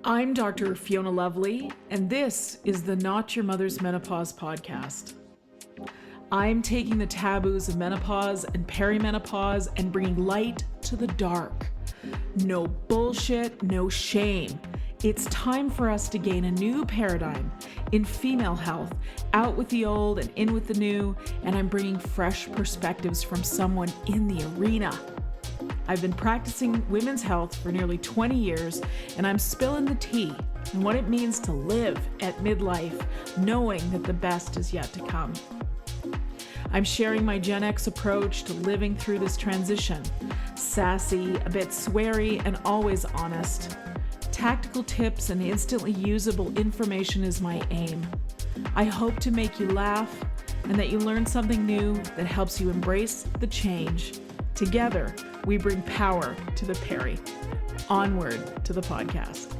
I'm Dr. Fiona Lovely, and this is the Not Your Mother's Menopause podcast. I'm taking the taboos of menopause and perimenopause and bringing light to the dark. No bullshit, no shame. It's time for us to gain a new paradigm in female health, out with the old and in with the new, and I'm bringing fresh perspectives from someone in the arena. I've been practicing women's health for nearly 20 years, and I'm spilling the tea on what it means to live at midlife, knowing that the best is yet to come. I'm sharing my Gen X approach to living through this transition. Sassy, a bit sweary, and always honest. Tactical tips and instantly usable information is my aim. I hope to make you laugh and that you learn something new that helps you embrace the change. Together, we bring power to the peri. Onward to the podcast.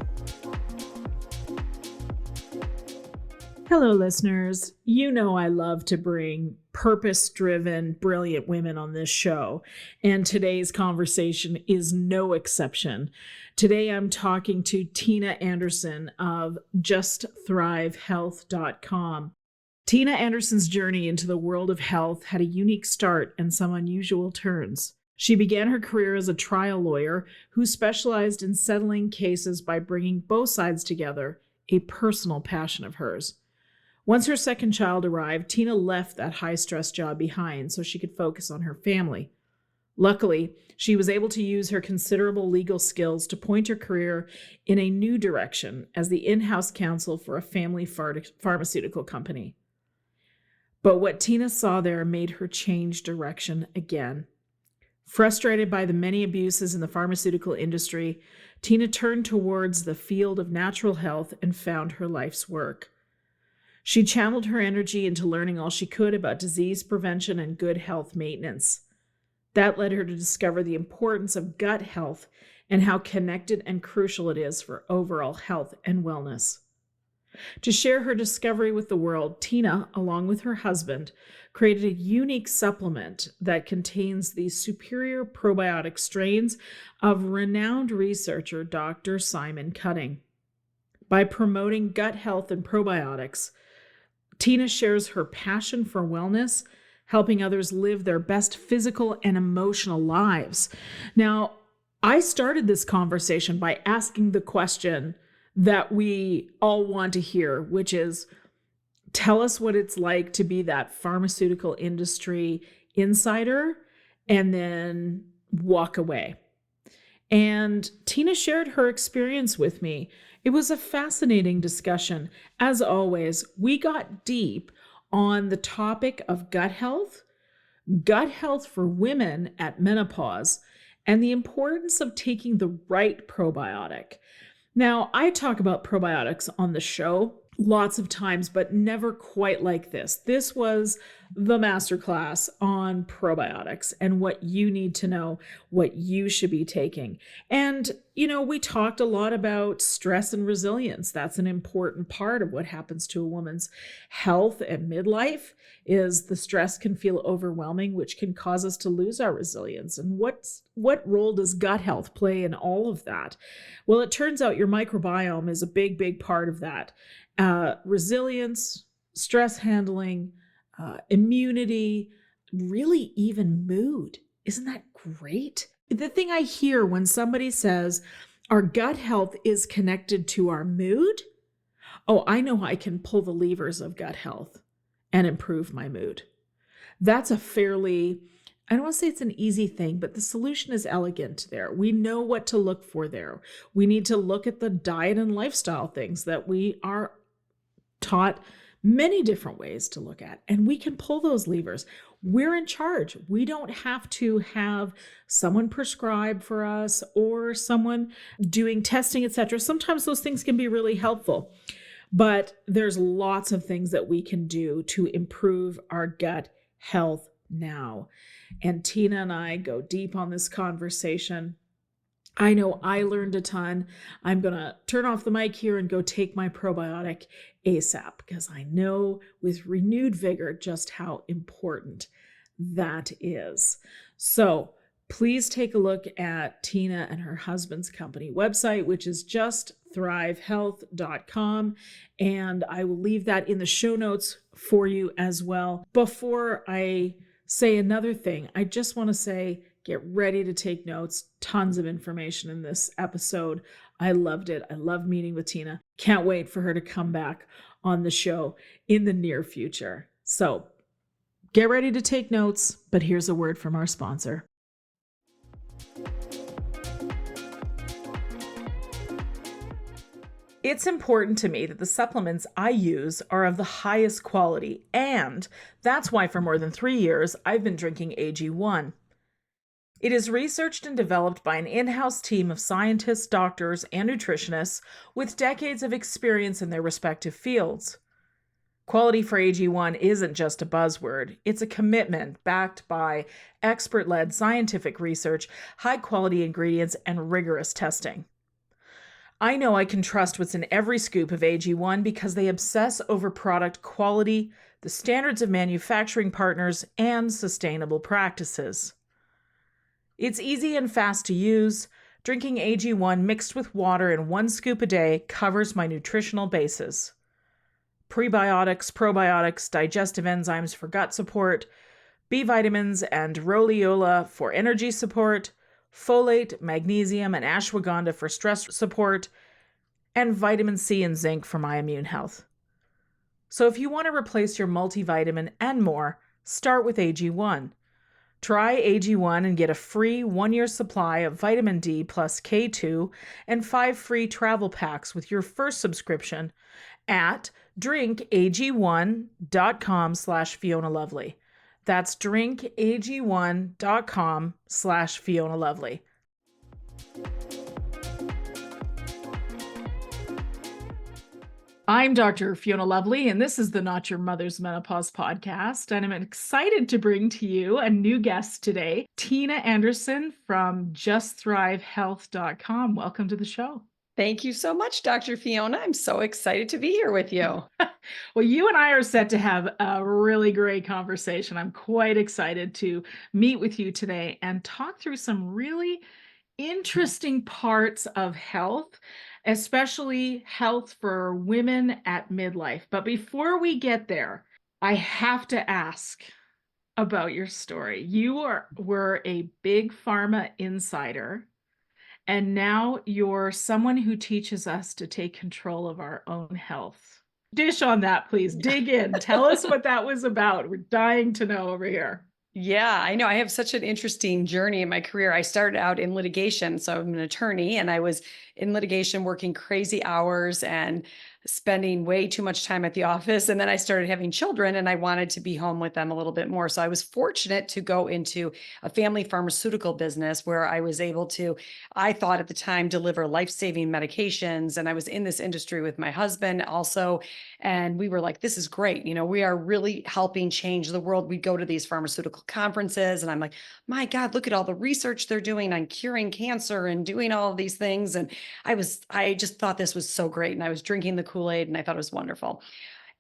Hello, listeners. You know I love to bring purpose-driven, brilliant women on this show, and today's conversation is no exception. Today, I'm talking to Tina Anderson of JustThriveHealth.com. Tina Anderson's journey into the world of health had a unique start and some unusual turns. She began her career as a trial lawyer who specialized in settling cases by bringing both sides together, a personal passion of hers. Once her second child arrived, Tina left that high-stress job behind so she could focus on her family. Luckily, she was able to use her considerable legal skills to point her career in a new direction as the in-house counsel for a family pharmaceutical company. But what Tina saw there made her change direction again. Frustrated by the many abuses in the pharmaceutical industry, Tina turned towards the field of natural health and found her life's work. She channeled her energy into learning all she could about disease prevention and good health maintenance. That led her to discover the importance of gut health and how connected and crucial it is for overall health and wellness. To share her discovery with the world, Tina, along with her husband, created a unique supplement that contains the superior probiotic strains of renowned researcher Dr. Simon Cutting. By promoting gut health and probiotics, Tina shares her passion for wellness, helping others live their best physical and emotional lives. Now, I started this conversation by asking the question that we all want to hear, which is, tell us what it's like to be that pharmaceutical industry insider and then walk away. And Tina shared her experience with me. It was a fascinating discussion. As always, we got deep on the topic of gut health for women at menopause, and the importance of taking the right probiotic. Now, I talk about probiotics on the show lots of times, but never quite like this. This was the masterclass on probiotics and what you need to know, what you should be taking. And, we talked a lot about stress and resilience. That's an important part of what happens to a woman's health at midlife, is the stress can feel overwhelming, which can cause us to lose our resilience. And what role does gut health play in all of that? Well, it turns out your microbiome is a big, big part of that. Resilience, stress handling, immunity, really even mood. Isn't that great? The thing I hear when somebody says our gut health is connected to our mood, oh, I know I can pull the levers of gut health and improve my mood. That's a fairly, I don't want to say it's an easy thing, but the solution is elegant there. We know what to look for there. We need to look at the diet and lifestyle things that we are taught many different ways to look at, and we can pull those levers. We're in charge. We don't have to have someone prescribe for us or someone doing testing, etc. Sometimes those things can be really helpful, but there's lots of things that we can do to improve our gut health now. And Tina and I go deep on this conversation. I know I learned a ton. I'm going to turn off the mic here and go take my probiotic ASAP, because I know with renewed vigor just how important that is. So please take a look at Tina and her husband's company website, which is justthrivehealth.com. And I will leave that in the show notes for you as well. Before I say another thing, I just want to say, get ready to take notes. Tons of information in this episode. I loved it. I love meeting with Tina. Can't wait for her to come back on the show in the near future. So get ready to take notes, but here's a word from our sponsor. It's important to me that the supplements I use are of the highest quality, and that's why for more than 3 years I've been drinking AG1. It is researched and developed by an in-house team of scientists, doctors, and nutritionists with decades of experience in their respective fields. Quality for AG1 isn't just a buzzword, it's a commitment backed by expert-led scientific research, high-quality ingredients, and rigorous testing. I know I can trust what's in every scoop of AG1 because they obsess over product quality, the standards of manufacturing partners, and sustainable practices. It's easy and fast to use. Drinking AG1 mixed with water in 1 scoop a day covers my nutritional bases. Prebiotics, probiotics, digestive enzymes for gut support, B vitamins and rhodiola for energy support, folate, magnesium, and ashwagandha for stress support, and vitamin C and zinc for my immune health. So if you want to replace your multivitamin and more, start with AG1. Try AG1 and get a free 1-year supply of vitamin D plus K2 and 5 free travel packs with your first subscription at drinkag1.com/Fiona Lovely. That's drinkag1.com/Fiona Lovely. I'm Dr. Fiona Lovely, and this is the Not Your Mother's Menopause podcast, and I'm excited to bring to you a new guest today, Tina Anderson from justthrivehealth.com. Welcome to the show. Thank you so much, Dr. Fiona. I'm so excited to be here with you. Well, you and I are set to have a really great conversation. I'm quite excited to meet with you today and talk through some really interesting parts of health, especially health for women at midlife. But before we get there, I have to ask about your story. You were a Big Pharma insider, and now you're someone who teaches us to take control of our own health. Dish on that, please. Dig in. Tell us what that was about. We're dying to know over here. Yeah, I know. I have such an interesting journey in my career. I started out in litigation. So I'm an attorney, and I was in litigation working crazy hours and spending way too much time at the office. And then I started having children, and I wanted to be home with them a little bit more. So I was fortunate to go into a family pharmaceutical business where I was able to, I thought at the time, deliver life-saving medications. And I was in this industry with my husband also. And we were like, this is great. You know, we are really helping change the world. We'd go to these pharmaceutical conferences, and I'm like, my God, look at all the research they're doing on curing cancer and doing all of these things. And I just thought this was so great. And I was drinking the Kool-Aid, and I thought it was wonderful.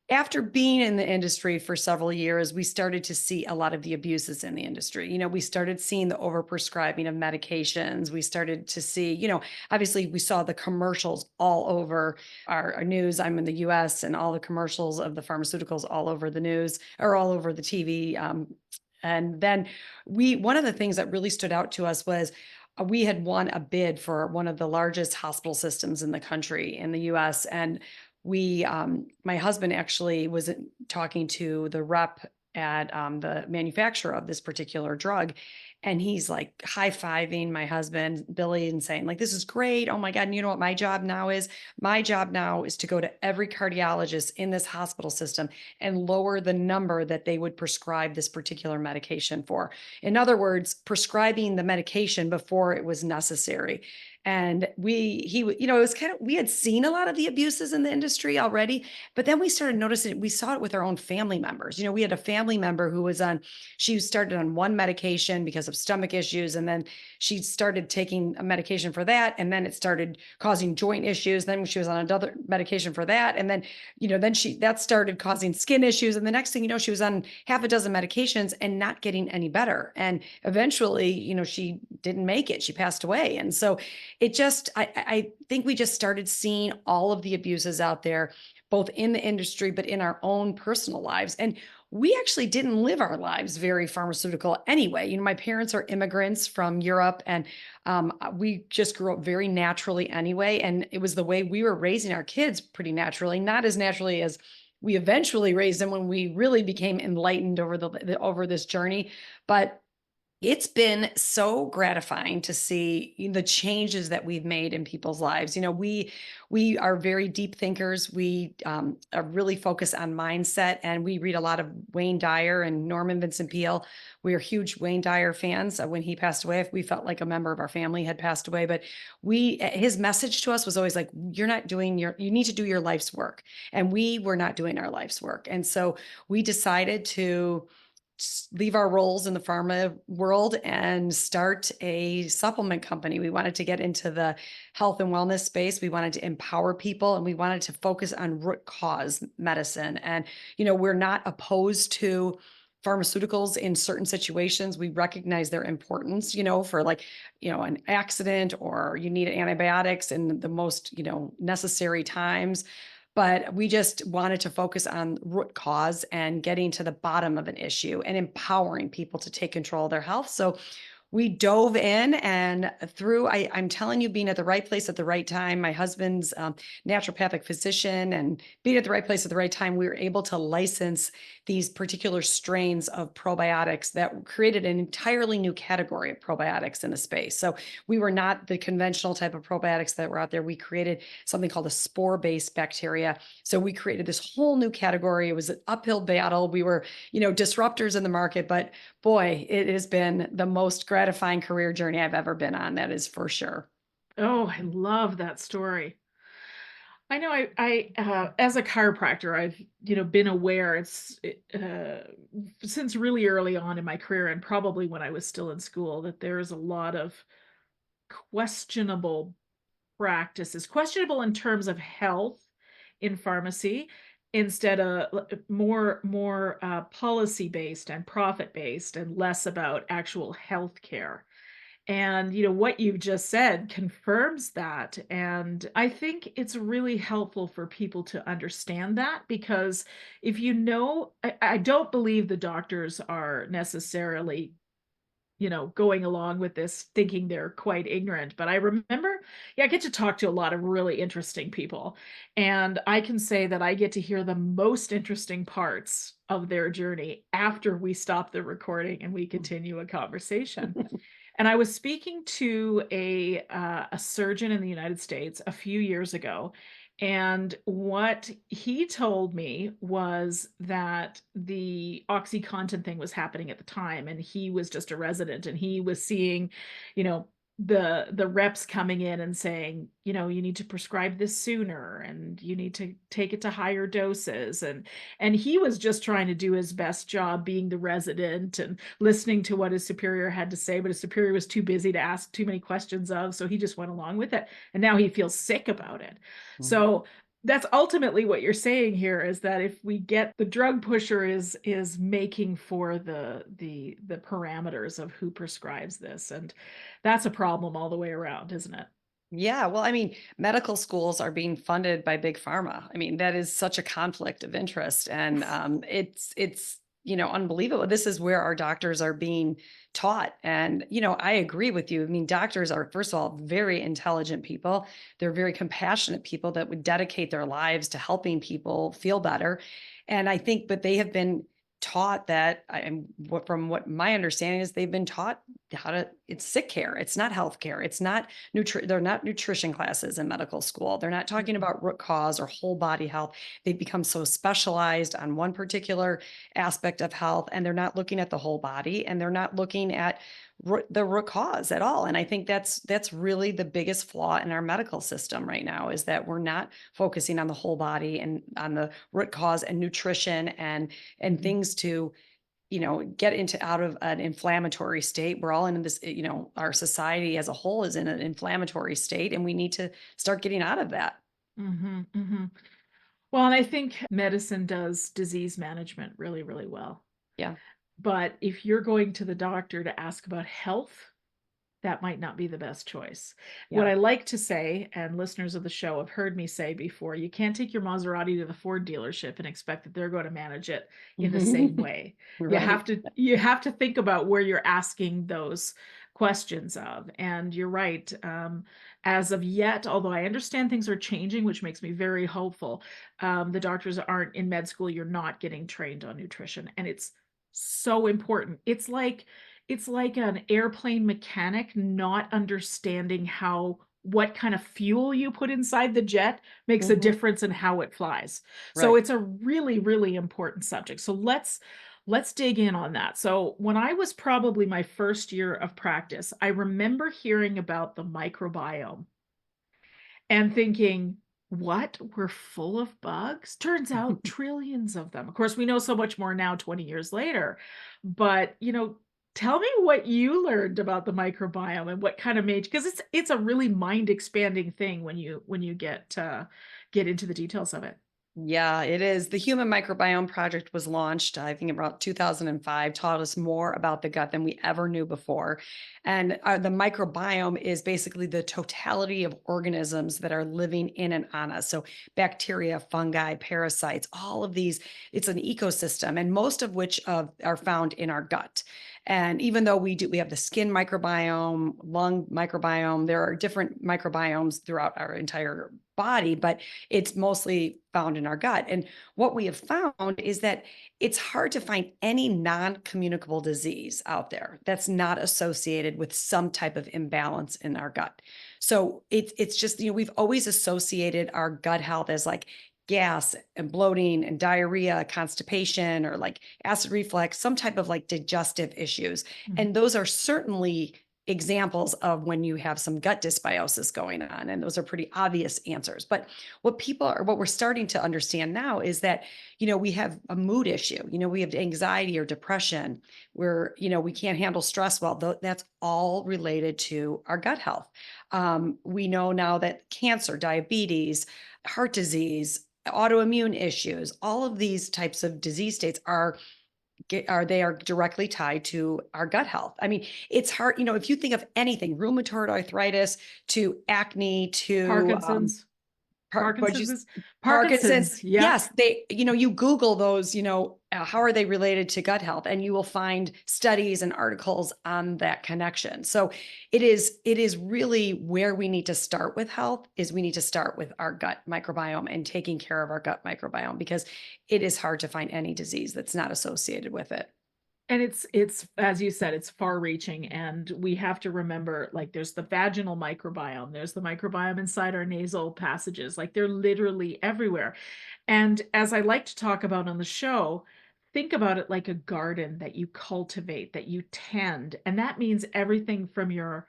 After being in the industry for several years, we started to see a lot of the abuses in the industry. You know, we started seeing the overprescribing of medications. We started to see, you know, obviously we saw the commercials all over our news. I'm in the US, and all the commercials of the pharmaceuticals all over the news or all over the TV. And then one of the things that really stood out to us was we had won a bid for one of the largest hospital systems in the country, in the US. And my husband actually was talking to the rep at the manufacturer of this particular drug. And he's like high-fiving my husband, Billy, and saying like, this is great. Oh my God. And you know what my job now is? My job now is to go to every cardiologist in this hospital system and lower the number that they would prescribe this particular medication for. In other words, prescribing the medication before it was necessary. And it was we had seen a lot of the abuses in the industry already, but then we started noticing we saw it with our own family members. We had a family member who she started on one medication because of stomach issues. And then she started taking a medication for that. And then it started causing joint issues. Then she was on another medication for that. And then, that started causing skin issues. And the next thing you know, she was on half a dozen medications and not getting any better. And eventually, she didn't make it. She passed away. And so I think we just started seeing all of the abuses out there, both in the industry, but in our own personal lives. And we actually didn't live our lives very pharmaceutical anyway. My parents are immigrants from Europe, and we just grew up very naturally anyway. And it was the way we were raising our kids, pretty naturally, not as naturally as we eventually raised them when we really became enlightened over this journey. But it's been so gratifying to see the changes that we've made in people's lives. We are very deep thinkers. We are really focused on mindset, and we read a lot of Wayne Dyer and Norman Vincent Peale. We are huge Wayne Dyer fans. When he passed away, we felt like a member of our family had passed away. But his message to us was always like, you need to do your life's work. And we were not doing our life's work. And so we decided to leave our roles in the pharma world and start a supplement company. We wanted to get into the health and wellness space. We wanted to empower people, and we wanted to focus on root cause medicine. And, we're not opposed to pharmaceuticals in certain situations. We recognize their importance, for an accident, or you need antibiotics in the most, necessary times. But we just wanted to focus on root cause and getting to the bottom of an issue and empowering people to take control of their health. So we dove in, and I'm telling you, being at the right place at the right time, my husband's naturopathic physician, and being at the right place at the right time, we were able to license these particular strains of probiotics that created an entirely new category of probiotics in the space. So we were not the conventional type of probiotics that were out there. We created something called a spore-based bacteria. So we created this whole new category. It was an uphill battle. We were, disruptors in the market, but boy, it has been the most gratifying career journey I've ever been on. That is for sure. Oh, I love that story. I know as a chiropractor, I've, been aware since really early on in my career, and probably when I was still in school, that there's a lot of questionable practices, questionable in terms of health in pharmacy, instead of more policy based and profit based, and less about actual health care. And what you've just said confirms that. And I think it's really helpful for people to understand that, because if I don't believe the doctors are necessarily going along with this thinking they're quite ignorant. But I remember, I get to talk to a lot of really interesting people. And I can say that I get to hear the most interesting parts of their journey after we stop the recording and we continue a conversation. And I was speaking to a surgeon in the United States a few years ago, and what he told me was that the OxyContin thing was happening at the time, and he was just a resident, and he was seeing, you know, the reps coming in and saying, you need to prescribe this sooner, and you need to take it to higher doses, and he was just trying to do his best job being the resident and listening to what his superior had to say, but his superior was too busy to ask too many questions of, so he just went along with it, and now he feels sick about it. So that's ultimately what you're saying here, is that if we get the drug pusher is making for the parameters of who prescribes this, and that's a problem all the way around, isn't it? Yeah, well, I mean, medical schools are being funded by Big Pharma. I mean, that is such a conflict of interest, and it's unbelievable. This is where our doctors are being taught, and I agree with you. I mean, doctors are, first of all, very intelligent people. They're very compassionate people that would dedicate their lives to helping people feel better, and I think, but they have been taught that, from what my understanding is, they've been taught it's sick care. It's not health care. It's not they're not nutrition classes in medical school. They're not talking about root cause or whole body health. They've become so specialized on one particular aspect of health, and they're not looking at the whole body, and they're not looking at the root cause at all. And I think that's really the biggest flaw in our medical system right now, is that we're not focusing on the whole body and on the root cause and nutrition and Mhm. things to, get into out of an inflammatory state. We're all in this, our society as a whole is in an inflammatory state, and we need to start getting out of that. Mhm. Mhm. Well, and I think medicine does disease management really, really well. Yeah. But if you're going to the doctor to ask about health, that might not be the best choice. What Yeah. I like to say, and listeners of the show have heard me say before, you can't take your Maserati to the Ford dealership and expect that they're going to manage it in the same way. Right. You have to think about where you're asking those questions of. And you're right. As of yet, although I understand things are changing, which makes me very hopeful, the doctors aren't in med school. You're not getting trained on nutrition, and it's so important. It's like an airplane mechanic not understanding how what kind of fuel you put inside the jet makes a Mhm. difference in how it flies. So Right. it's a really, really important subject. So let's dig in on that. So when I was probably my first year of practice, I remember hearing about the microbiome and thinking, what? We're full of bugs? Turns out trillions of them. Of course, we know so much more now, 20 years later. But, tell me what you learned about the microbiome and what kind of made, because it's a really mind expanding thing when you get into the details of it. Yeah, it is. The Human Microbiome Project was launched, I think, about 2005, taught us more about the gut than we ever knew before. And the microbiome is basically the totality of organisms that are living in and on us. So, bacteria, fungi, parasites, all of these, it's an ecosystem, and most of which are found in our gut. And even though we have the skin microbiome, lung microbiome, there are different microbiomes throughout our entire body, but it's mostly found in our gut. And what we have found is that it's hard to find any non communicable disease out there that's not associated with some type of imbalance in our gut. So it's just, we've always associated our gut health as like gas and bloating and diarrhea, constipation, or like acid reflux, some type of like digestive issues. Mhm. And those are certainly examples of when you have some gut dysbiosis going on, and those are pretty obvious answers. But what we're starting to understand now is that, we have a mood issue, we have anxiety or depression, where, we can't handle stress well. That's all related to our gut health. We know now that cancer, diabetes, heart disease, autoimmune issues, all of these types of disease states they are directly tied to our gut health. I mean, it's hard, if you think of anything, rheumatoid arthritis to acne to Parkinson's. what'd you Parkinson's. Parkinson's. Parkinson's. Yeah. Yes, you Google those, how are they related to gut health? And you will find studies and articles on that connection. So it is really where we need to start with health, is we need to start with our gut microbiome and taking care of our gut microbiome, because it is hard to find any disease that's not associated with it. And it's as you said, it's far reaching, and we have to remember, like, there's the vaginal microbiome, there's the microbiome inside our nasal passages, like they're literally everywhere. And as I like to talk about on the show, think about it like a garden that you cultivate, that you tend, and that means everything from your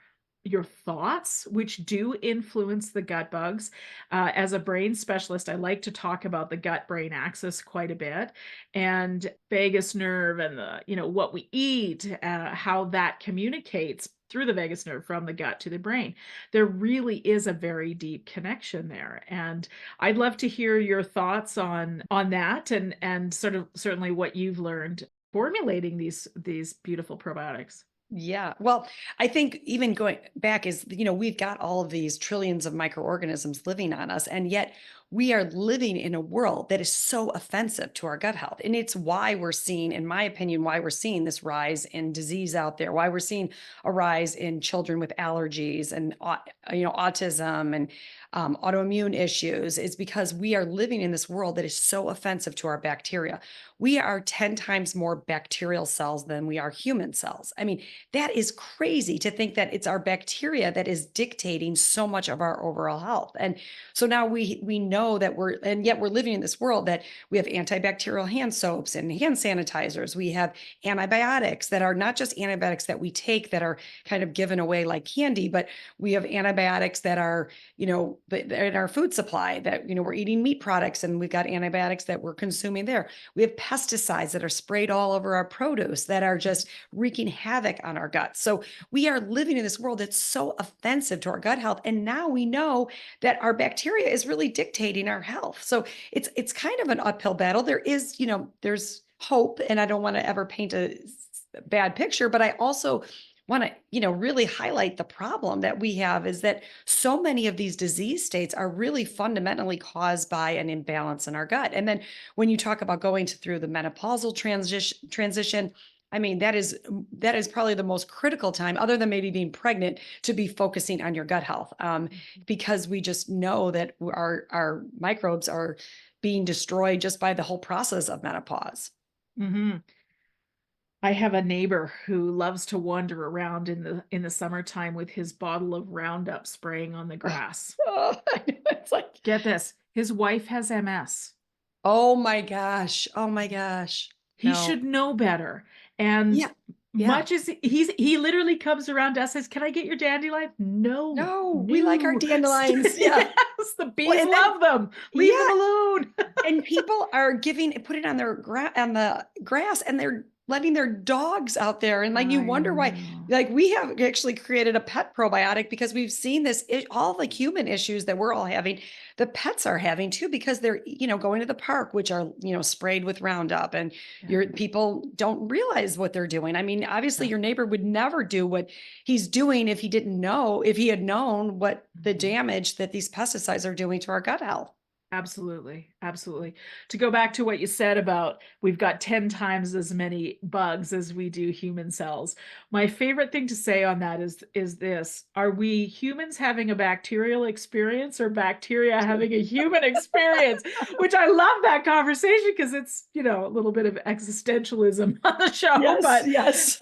thoughts, which do influence the gut bugs. As a brain specialist, I like to talk about the gut brain axis quite a bit, and vagus nerve, and what we eat, how that communicates through the vagus nerve from the gut to the brain. There really is a very deep connection there, and I'd love to hear your thoughts on that, and sort of certainly what you've learned formulating these beautiful probiotics. Yeah. Well, I think even going back is, we've got all of these trillions of microorganisms living on us, and yet we are living in a world that is so offensive to our gut health. And it's why we're seeing, in my opinion, why we're seeing this rise in disease out there, why we're seeing a rise in children with allergies and, autism, and autoimmune issues, is because we are living in this world that is so offensive to our bacteria. We are 10 times more bacterial cells than we are human cells. I mean, that is crazy to think that it's our bacteria that is dictating so much of our overall health. And so now we know that and yet we're living in this world that we have antibacterial hand soaps and hand sanitizers. We have antibiotics that are not just antibiotics that we take that are kind of given away like candy, but we have antibiotics that are, in our food supply that, we're eating meat products and we've got antibiotics that we're consuming there. We have pesticides that are sprayed all over our produce that are just wreaking havoc on our guts. So we are living in this world that's so offensive to our gut health. And now we know that our bacteria is really dictating our health. So it's kind of an uphill battle. There is, there's hope, and I don't want to ever paint a bad picture, but I also want to, really highlight the problem that we have is that so many of these disease states are really fundamentally caused by an imbalance in our gut. And then when you talk about going through the menopausal transition, I mean, that is probably the most critical time, other than maybe being pregnant, to be focusing on your gut health, because we just know that our microbes are being destroyed just by the whole process of menopause. Mm-hmm. I have a neighbor who loves to wander around in the summertime with his bottle of Roundup spraying on the grass. It's like, Get this, his wife has MS. oh my gosh. Oh my gosh. He No. should know better. And Yeah. Yeah. much as he literally comes around to us and says, "Can I get your dandelion?" No, No, we like our no. dandelions. Yeah. Yes, the bees Well, and then, love them. Leave them alone. and people are put it on on the grass, and they're letting their dogs out there. And like, you I wonder why, know. like, we have actually created a pet probiotic because we've seen this, all the human issues that we're all having, the pets are having too, because they're, going to the park, which are, sprayed with Roundup, and Yeah. people don't realize what they're doing. I mean, obviously Yeah. your neighbor would never do what he's doing if he had known what the damage that these pesticides are doing to our gut health. Absolutely. Absolutely. To go back to what you said about we've got 10 times as many bugs as we do human cells. My favorite thing to say on that is this: are we humans having a bacterial experience or bacteria having a human experience? Which I love that conversation because it's, a little bit of existentialism on the show, Yes, but yes.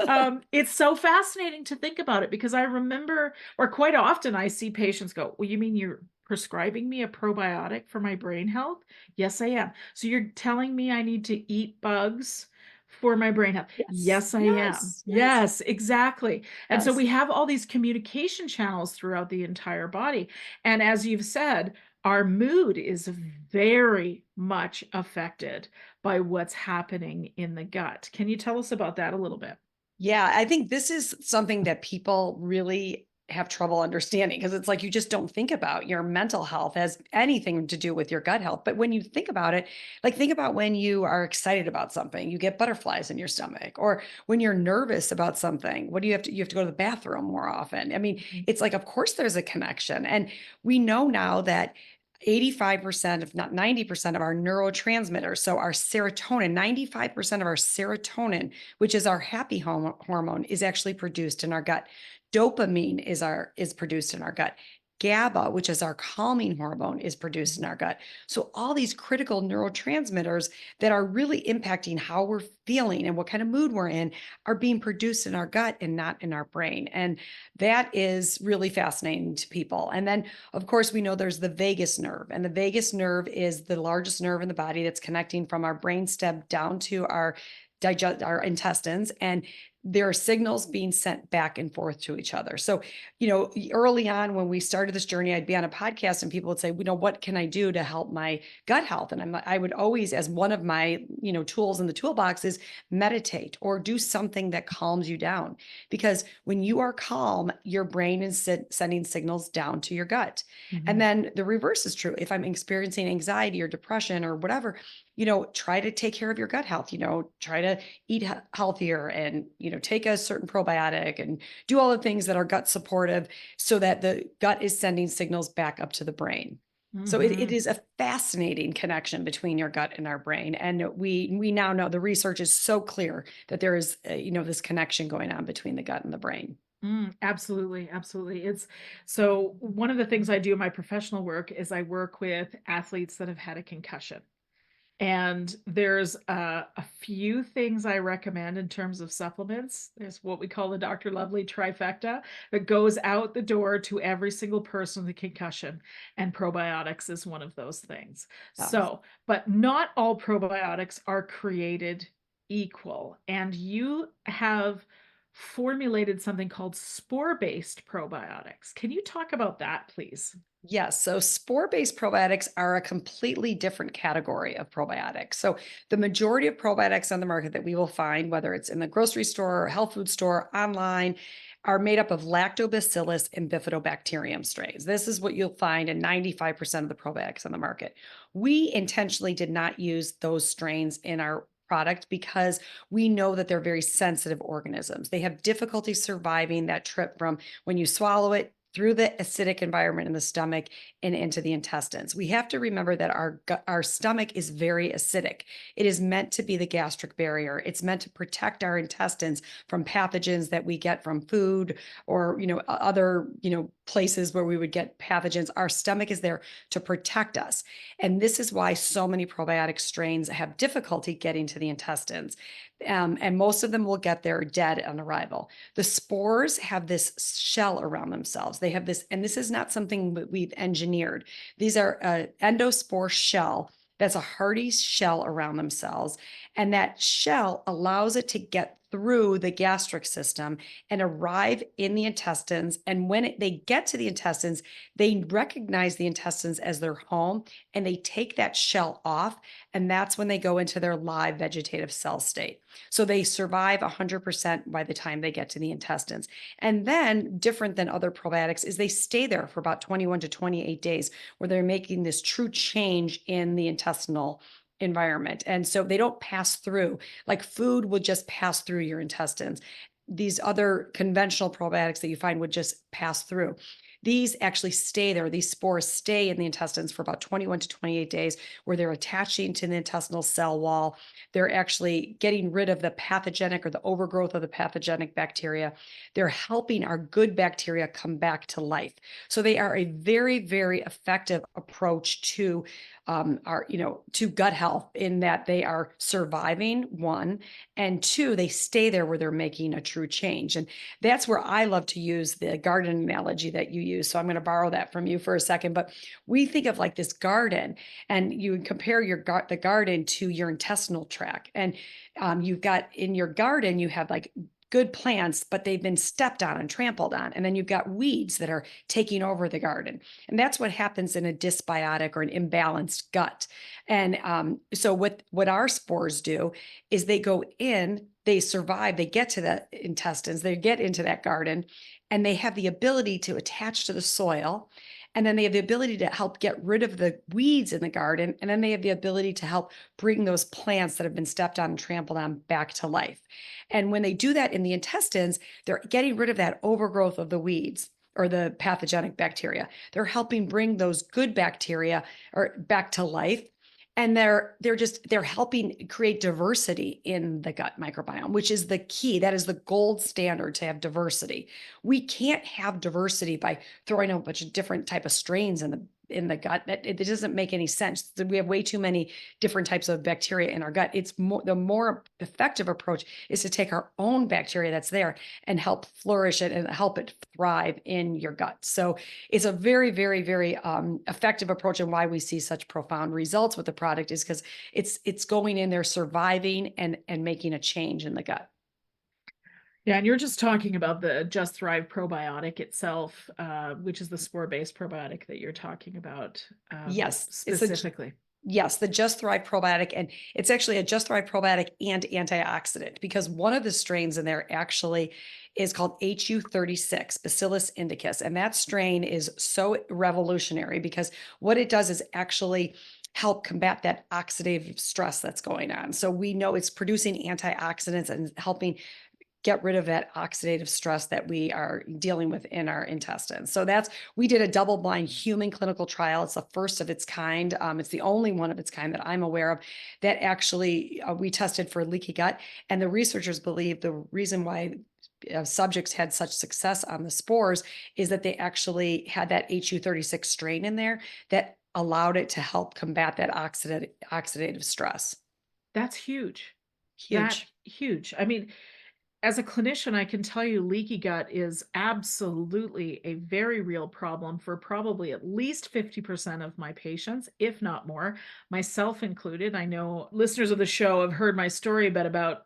it's so fascinating to think about it because I remember, or quite often I see patients go, "Well, you mean you're prescribing me a probiotic for my brain health?" Yes, I am. "So you're telling me I need to eat bugs for my brain health?" Yes, Yes, I am. yes, yes, Yes, exactly. And so yes. we have all these communication channels throughout the entire body. And as you've said, our mood is very much affected by what's happening in the gut. Can you tell us about that a little bit? Yeah, I think this is something that people really have trouble understanding, because it's like you just don't think about your mental health as anything to do with your gut health. But when you think about it, like, think about when you are excited about something, you get butterflies in your stomach, or when you're nervous about something, what do you have to go to the bathroom more often. I mean, Mhm. it's like, of course there's a connection. And we know now that 85%, if not 90% of our neurotransmitters, so our serotonin, 95% of our serotonin, which is our happy hormone, is actually produced in our gut. Dopamine is produced in our gut. GABA, which is our calming hormone, is produced in our gut. So all these critical neurotransmitters that are really impacting how we're feeling and what kind of mood we're in are being produced in our gut and not in our brain. And that is really fascinating to people. And then, of course, we know there's the vagus nerve, and the vagus nerve is the largest nerve in the body that's connecting from our brainstem down to our our intestines, and there are signals being sent back and forth to each other. So, early on when we started this journey, I'd be on a podcast and people would say, what can I do to help my gut health? And I would always, as one of my, tools in the toolbox, is meditate or do something that calms you down. Because when you are calm, your brain is sending signals down to your gut. And Mhm. then the reverse is true. If I'm experiencing anxiety or depression or whatever, try to take care of your gut health, try to eat healthier, and, take a certain probiotic and do all the things that are gut supportive so that the gut is sending signals back up to the brain. So it Mhm. is a fascinating connection between your gut and our brain. And we now know, the research is so clear that there is, this connection going on between the gut and the brain. Absolutely, absolutely. It's so one of the things I do in my professional work is I work with athletes that have had a concussion. And there's a few things I recommend in terms of supplements. There's what we call the Dr. Lovely trifecta that goes out the door to every single person with a concussion, and probiotics is one of those things. Yes. So, but not all probiotics are created equal. And you have formulated something called spore-based probiotics. Can you talk about that, please? Yes. So spore-based probiotics are a completely different category of probiotics. So the majority of probiotics on the market that we will find, whether it's in the grocery store, or health food store, online, are made up of lactobacillus and bifidobacterium strains. This is what you'll find in 95% of the probiotics on the market. We intentionally did not use those strains in our product because we know that they're very sensitive organisms. They have difficulty surviving that trip from when you swallow it through the acidic environment in the stomach and into the intestines. We have to remember that our stomach is very acidic. It is meant to be the gastric barrier. It's meant to protect our intestines from pathogens that we get from food or, other, places where we would get pathogens. Our stomach is there to protect us. And this is why so many probiotic strains have difficulty getting to the intestines. And most of them will get there dead on arrival. The spores have this shell around themselves. They have this, and this is not something that we've engineered. These are an endospore shell that's a hardy shell around themselves. And that shell allows it to get through the gastric system and arrive in the intestines. And when they get to the intestines, they recognize the intestines as their home and they take that shell off. And that's when they go into their live vegetative cell state. So they survive 100% by the time they get to the intestines. And then, different than other probiotics, is they stay there for about 21 to 28 days where they're making this true change in the intestinal environment. And so they don't pass through, like food would just pass through your intestines. These other conventional probiotics that you find would just pass through. These actually stay there. These spores stay in the intestines for about 21 to 28 days, where they're attaching to the intestinal cell wall. They're actually getting rid of the pathogenic or the overgrowth of the pathogenic bacteria. They're helping our good bacteria come back to life. So they are a very, very effective approach to to gut health, in that they are surviving, one, and two, they stay there where they're making a true change. And that's where I love to use the garden analogy that you use. So I'm going to borrow that from you for a second. But we think of like this garden, and you compare the garden to your intestinal tract. And you've got in your garden, you have like good plants, but they've been stepped on and trampled on. And then you've got weeds that are taking over the garden. And that's what happens in a dysbiotic or an imbalanced gut. And so what our spores do is they go in, they survive, they get to the intestines, they get into that garden, and they have the ability to attach to the soil. And then they have the ability to help get rid of the weeds in the garden. And then they have the ability to help bring those plants that have been stepped on and trampled on back to life. And when they do that in the intestines, they're getting rid of that overgrowth of the weeds or the pathogenic bacteria. They're helping bring those good bacteria or back to life. And they're helping create diversity in the gut microbiome, which is the key. That is the gold standard to have diversity. We can't have diversity by throwing a bunch of different type of strains in the gut. It doesn't make any sense. We have way too many different types of bacteria in our gut. The more effective approach is to take our own bacteria that's there and help flourish it and help it thrive in your gut. So it's a very, very, very effective approach, and why we see such profound results with the product is because it's going in there, surviving and making a change in the gut. Yeah, and you're just talking about the Just Thrive probiotic itself, which is the spore-based probiotic that you're talking about Yes, specifically. yes, the Just Thrive probiotic. And it's actually a Just Thrive probiotic and antioxidant, because one of the strains in there actually is called HU36, Bacillus indicus. And that strain is so revolutionary because what it does is actually help combat that oxidative stress that's going on. So we know it's producing antioxidants and helping get rid of that oxidative stress that we are dealing with in our intestines. So we did a double-blind human clinical trial. It's the first of its kind. It's the only one of its kind that I'm aware of that actually we tested for leaky gut. And the researchers believe the reason why subjects had such success on the spores is that they actually had that HU36 strain in there that allowed it to help combat that oxidative stress. That's huge. That Huge. huge. I mean, as a clinician, I can tell you leaky gut is absolutely a very real problem for probably at least 50% of my patients, if not more, myself included. I know listeners of the show have heard my story, but about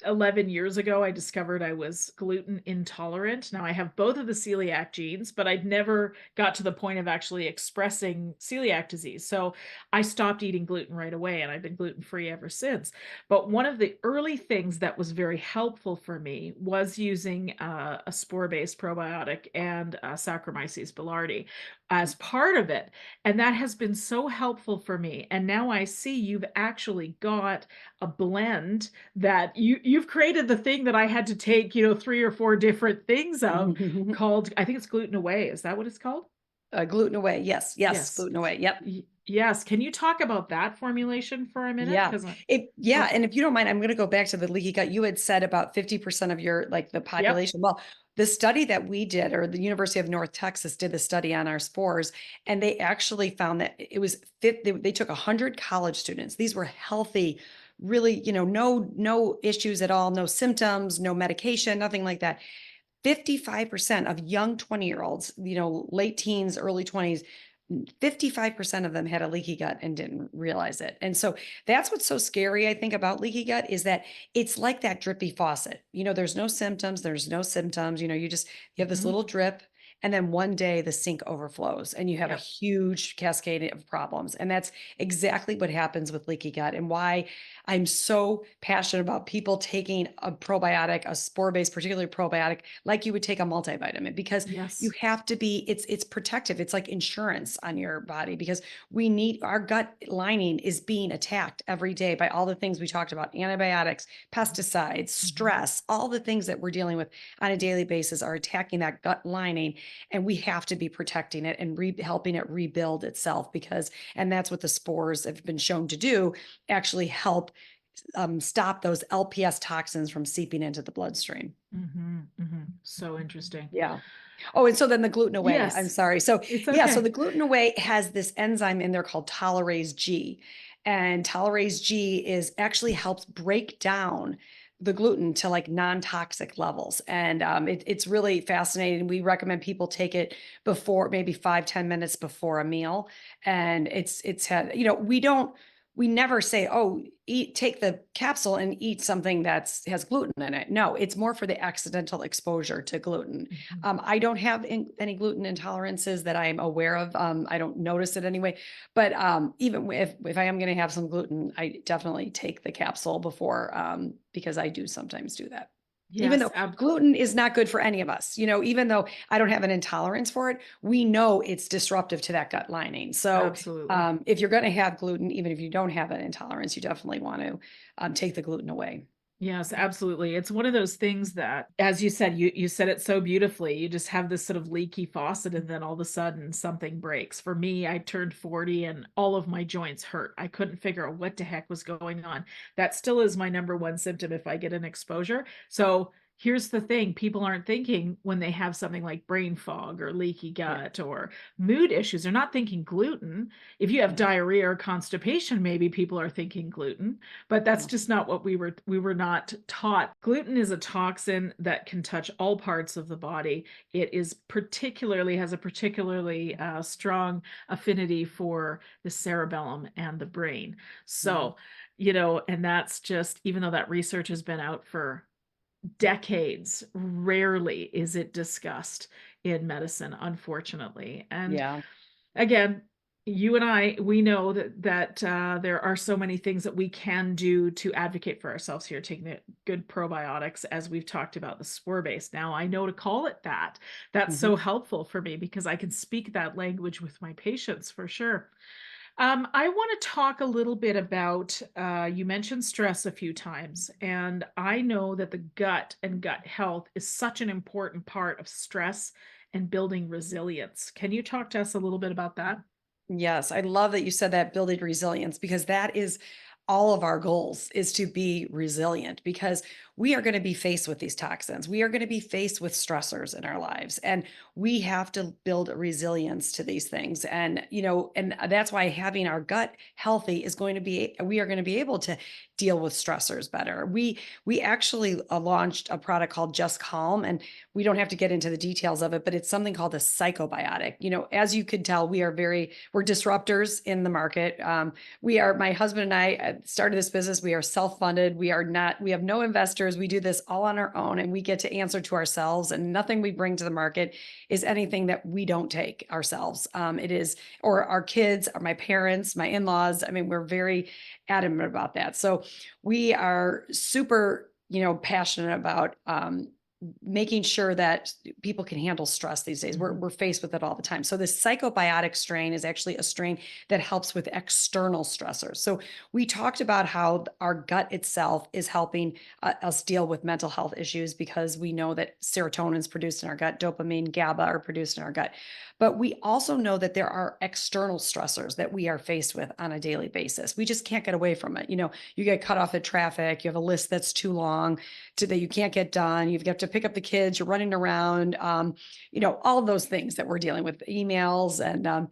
11 years ago, I discovered I was gluten intolerant. Now, I have both of the celiac genes, but I'd never got to the point of actually expressing celiac disease. So I stopped eating gluten right away, and I've been gluten free ever since. But one of the early things that was very helpful for me was using a spore based probiotic and Saccharomyces boulardii as part of it. And that has been so helpful for me. And now I see you've actually got a blend that you've created the thing that I had to take, 3 or 4 different things of called, I think it's gluten away. Is that what it's called? Gluten away. Yes. Yes. Yes. Gluten away. Yep. Yes. Can you talk about that formulation for a minute? Yeah. Because Yeah. okay. And if you don't mind, I'm going to go back to the leaky gut. You had said about 50% of your, like the Yep. population. Well, the study that we did, or the University of North Texas did the study on our spores, and they actually found that it was fit. They took 100 college students. These were healthy, really, no issues at all, no symptoms, no medication, nothing like that. 55% of young 20-year-olds, late teens, early 20s, 55% of them had a leaky gut and didn't realize it. And so that's what's so scary, I think, about leaky gut is that it's like that drippy faucet. There's no symptoms, there's no symptoms. You have this Mhm. little drip, and then one day the sink overflows and you have a Yep. huge cascade of problems. And that's exactly what happens with leaky gut, and why I'm so passionate about people taking a probiotic, a spore-based, particularly probiotic, like you would take a multivitamin, because you Yes. have to be, it's protective. It's like insurance on your body, because we need, our gut lining is being attacked every day by all the things we talked about: antibiotics, pesticides, Mhm. stress. All the things that we're dealing with on a daily basis are attacking that gut lining, and we have to be protecting it and helping it rebuild itself, and that's what the spores have been shown to do, actually help stop those LPS toxins from seeping into the bloodstream. Mhm. Mhm. So interesting. Yeah. Oh, and so then the gluten away, I'm Yes. sorry. So It's yeah, so okay. the gluten away has this enzyme in there called tolerase G. And tolerase G is actually helps break down the gluten to like non-toxic levels. And it's really fascinating. We recommend people take it before, maybe 5-10 minutes before a meal. And it's had, we never say, oh, take the capsule and eat something has gluten in it. No, it's more for the accidental exposure to gluten. Mhm. I don't have any gluten intolerances that I'm aware of. I don't notice it anyway. But even if I am going to have some gluten, I definitely take the capsule before, because I do sometimes do that. Even Yes, though gluten is not good for any of us, even though I don't have an intolerance for it, we know it's disruptive to that gut lining. So absolutely. if you're going to have gluten, even if you don't have an intolerance, you definitely want to take the gluten away. Yes, absolutely. It's one of those things that, as you said, you said it so beautifully. You just have this sort of leaky faucet, and then all of a sudden something breaks. For me, I turned 40 and all of my joints hurt. I couldn't figure out what the heck was going on. That still is my number one symptom if I get an exposure. So here's the thing: people aren't thinking when they have something like brain fog or leaky Yeah. gut or mood issues. They're not thinking gluten. If you have Yeah. diarrhea or constipation, maybe people are thinking gluten, but that's Yeah. just not what we were not taught. Gluten is a toxin that can touch all parts of the body. It is particularly has a particularly strong affinity for the cerebellum and the brain. Yeah. So, and that's just, even though that research has been out for decades, rarely is it discussed in medicine, unfortunately. And Yeah. again, you and I, we know that there are so many things that we can do to advocate for ourselves here, taking the good probiotics, as we've talked about the spore base. Now I know to call it that. That's so Mhm. helpful for me because I can speak that language with my patients for sure. I want to talk a little bit about, you mentioned stress a few times, and I know that the gut and gut health is such an important part of stress and building resilience. Can you talk to us a little bit about that? Yes, I love that you said that, building resilience, because that is all of our goals, is to be resilient, because we are going to be faced with these toxins. We are going to be faced with stressors in our lives. And we have to build a resilience to these things. And, and that's why having our gut healthy is going to be, we are going to be able to deal with stressors better. We actually launched a product called Just Calm, and we don't have to get into the details of it, but it's something called a psychobiotic. As you could tell, we're disruptors in the market. My husband and I started this business. We are self-funded. We have no investors. We do this all on our own, and we get to answer to ourselves, and nothing we bring to the market is anything that we don't take ourselves. Or our kids, or my parents, my in-laws. I mean, we're very adamant about that. So we are super, passionate about making sure that people can handle stress these days. We're faced with it all the time. So this psychobiotic strain is actually a strain that helps with external stressors. So we talked about how our gut itself is helping us deal with mental health issues, because we know that serotonin is produced in our gut, dopamine, GABA are produced in our gut. But we also know that there are external stressors that we are faced with on a daily basis. We just can't get away from it. You get cut off at traffic, you have a list that's too long that you can't get done. You've got to pick up the kids, you're running around, all of those things that we're dealing with, emails, and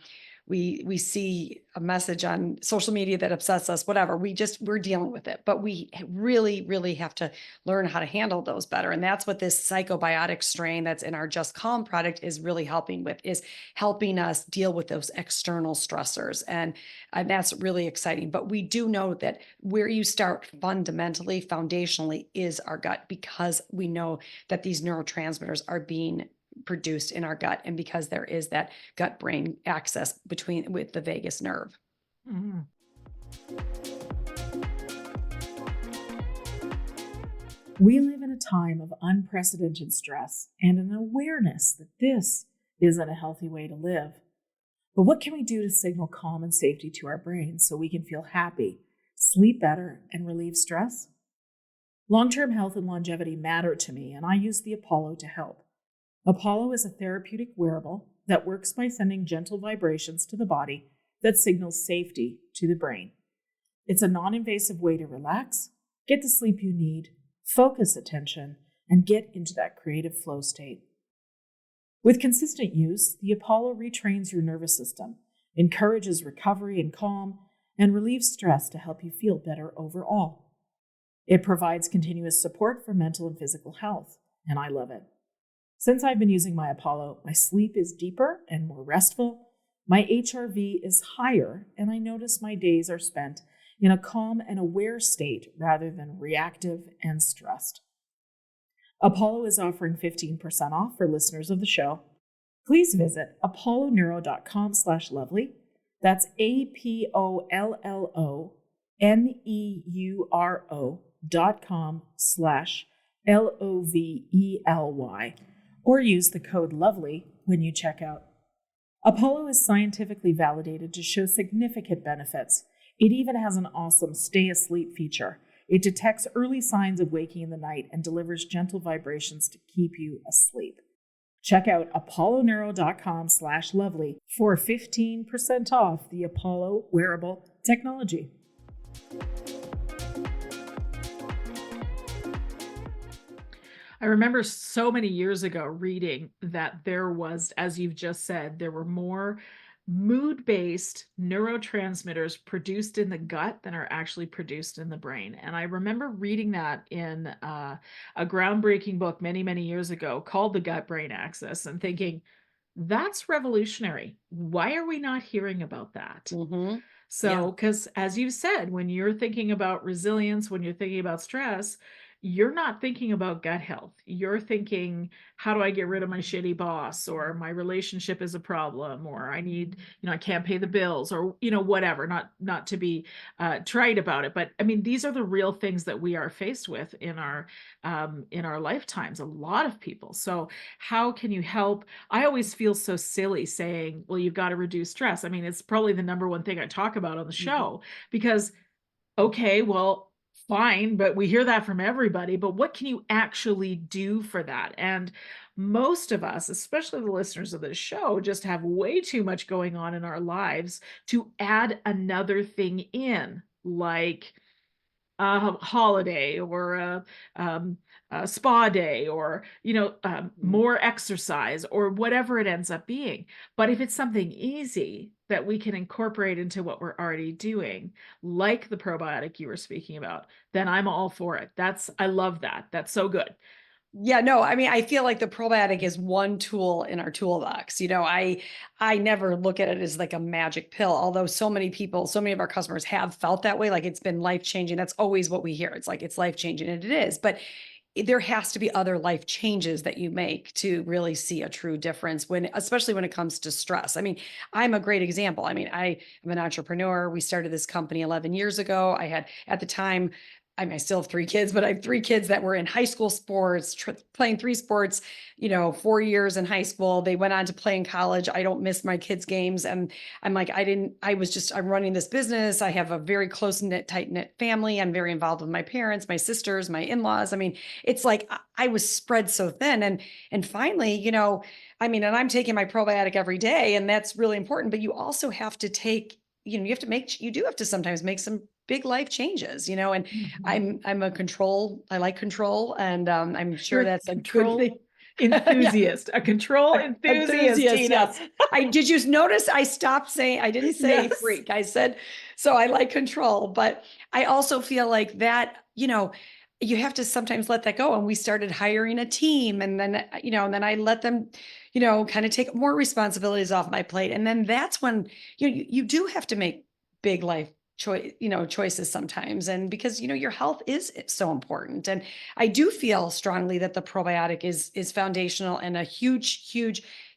we see a message on social media that upsets us, whatever. We're dealing with it, but we really, really have to learn how to handle those better. And that's what this psychobiotic strain that's in our Just Calm product is really helping with, is helping us deal with those external stressors. And that's really exciting. But we do know that where you start fundamentally, foundationally, is our gut, because we know that these neurotransmitters are being produced in our gut, and because there is that gut brain axis with the vagus nerve. Mhm. We live in a time of unprecedented stress and an awareness that this isn't a healthy way to live. But what can we do to signal calm and safety to our brains so we can feel happy, sleep better, and relieve stress? Long-term health and longevity matter to me, and I use the Apollo to help. Apollo is a therapeutic wearable that works by sending gentle vibrations to the body that signals safety to the brain. It's a non-invasive way to relax, get the sleep you need, focus attention, and get into that creative flow state. With consistent use, the Apollo retrains your nervous system, encourages recovery and calm, and relieves stress to help you feel better overall. It provides continuous support for mental and physical health, and I love it. Since I've been using my Apollo, my sleep is deeper and more restful, my HRV is higher, and I notice my days are spent in a calm and aware state rather than reactive and stressed. Apollo is offering 15% off for listeners of the show. Please visit apolloneuro.com/lovely. That's APOLLONEURO.com/LOVELY, or use the code LOVELY when you check out. Apollo is scientifically validated to show significant benefits. It even has an awesome stay asleep feature. It detects early signs of waking in the night and delivers gentle vibrations to keep you asleep. Check out apolloneuro.com/lovely for 15% off the Apollo wearable technology. I remember so many years ago reading that there was, as you've just said, there were more mood-based neurotransmitters produced in the gut than are actually produced in the brain. And I remember reading that in a groundbreaking book many, many years ago called The Gut-Brain Axis, and thinking, that's revolutionary. Why are we not hearing about that? Mm-hmm. Yeah. So, because as you said, when you're thinking about resilience, when you're thinking about stress, you're not thinking about gut health. You're thinking, how do I get rid of my shitty boss? Or my relationship is a problem, or I need, I can't pay the bills, or, whatever, not to be trite about it. But I mean, these are the real things that we are faced with in our lifetimes, a lot of people. So how can you help? I always feel so silly saying, well, you've got to reduce stress. I mean, it's probably the number one thing I talk about on the show, because, okay, well, fine, but we hear that from everybody, but what can you actually do for that? And most of us, especially the listeners of this show, just have way too much going on in our lives to add another thing in, like holiday or a spa day or Mhm. more exercise or whatever it ends up being. But if it's something easy that we can incorporate into what we're already doing, like the probiotic you were speaking about, then I'm all for it. I love that. That's so good. Yeah, no, I mean, I feel like the probiotic is one tool in our toolbox. I never look at it as like a magic pill, although so many people, so many of our customers have felt that way, like it's been life-changing. That's always what we hear. It's like it's life-changing, and it is. But there has to be other life changes that you make to really see a true difference when, especially when it comes to stress. I mean, I'm a great example. I mean, I am an entrepreneur. We started this company 11 years ago. I had at the time, I mean, I still have 3 kids, but I have 3 kids that were in high school sports, playing 3 sports, 4 years in high school. They went on to play in college. I don't miss my kids' games. And I'm like, I'm running this business. I have a very close knit, tight knit family. I'm very involved with my parents, my sisters, my in laws. I mean, it's like I was spread so thin. And finally, I mean, and I'm taking my probiotic every day, and that's really important. But you also have to take, you do have to sometimes make some big life changes, and Mhm. I like control, and I'm You're sure a that's a good thing. control Yeah. enthusiast, a control enthusiast, Enthusiast, Tina. yes. I did you notice I stopped saying I didn't say Yes. freak. I said so I like control, but I also feel like that, you have to sometimes let that go. And we started hiring a team, and then and then I let them, kind of take more responsibilities off my plate. And then that's when you do have to make big life choices sometimes. And because your health is so important. And I do feel strongly that the probiotic is foundational and a huge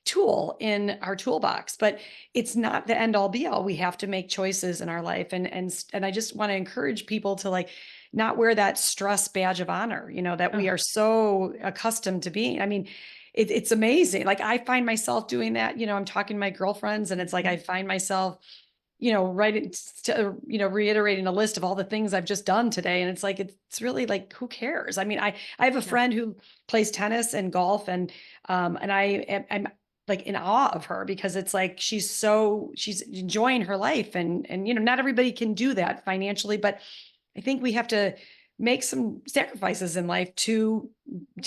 tool in our toolbox, but it's not the end all be all. We have to make choices in our life, and I just want to encourage people to like not wear that stress badge of honor, that we Oh, are so accustomed to being. I mean, it's amazing. Like I find myself doing that. I'm talking to my girlfriends, and it's like I find myself writing, reiterating a list of all the things I've just done today. And it's like, it's really like, who cares? I mean, I have a yeah. friend who plays tennis and golf, and I'm like in awe of her because it's like, she's enjoying her life, and not everybody can do that financially, but I think we have to make some sacrifices in life to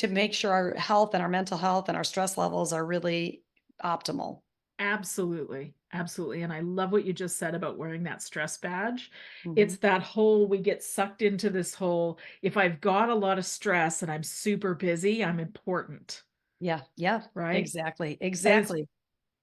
make sure our health and our mental health and our stress levels are really optimal. Absolutely. Absolutely. And I love what you just said about wearing that stress badge. Mhm. It's that whole, we get sucked into this whole, if I've got a lot of stress and I'm super busy, I'm important, Yeah, yeah, right? exactly, And it's exactly.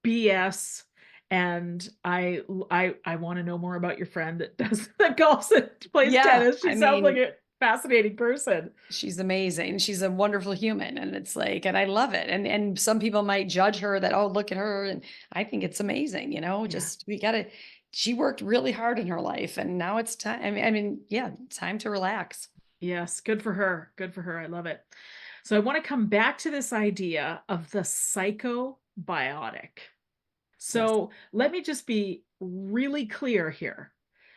BS. And I want to know more about your friend that does that golfs and plays Yeah, tennis. She I sounds like mean, a fascinating person. she's amazing. She's a wonderful human, and it's like, and I love it. And some people might judge her that, oh, look at her, and I think it's amazing. Yeah. Just we gotta. She worked really hard in her life, and now it's time. I mean, yeah, time to relax. Yes, good for her. Good for her. I love it. So I want to come back to this idea of the psychobiotic. Yes. So let me just be really clear here.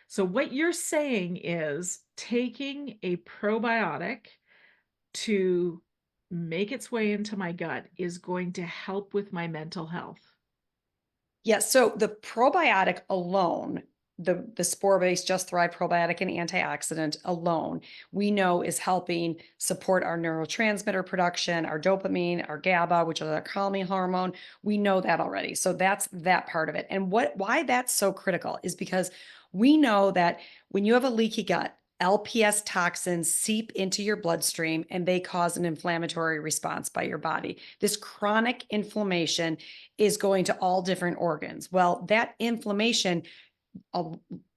So, what you're saying is taking a probiotic to make its way into my gut is going to help with my mental health. Yes. So the probiotic alone, the spore-based Just Thrive probiotic and antioxidant alone, we know is helping support our neurotransmitter production, our dopamine, our GABA, which is our calming hormone. We know that already. So that's that part of it. And why that's so critical is because we know that when you have a leaky gut, LPS toxins seep into your bloodstream and they cause an inflammatory response by your body. This chronic inflammation is going to all different organs. Well, that inflammation uh,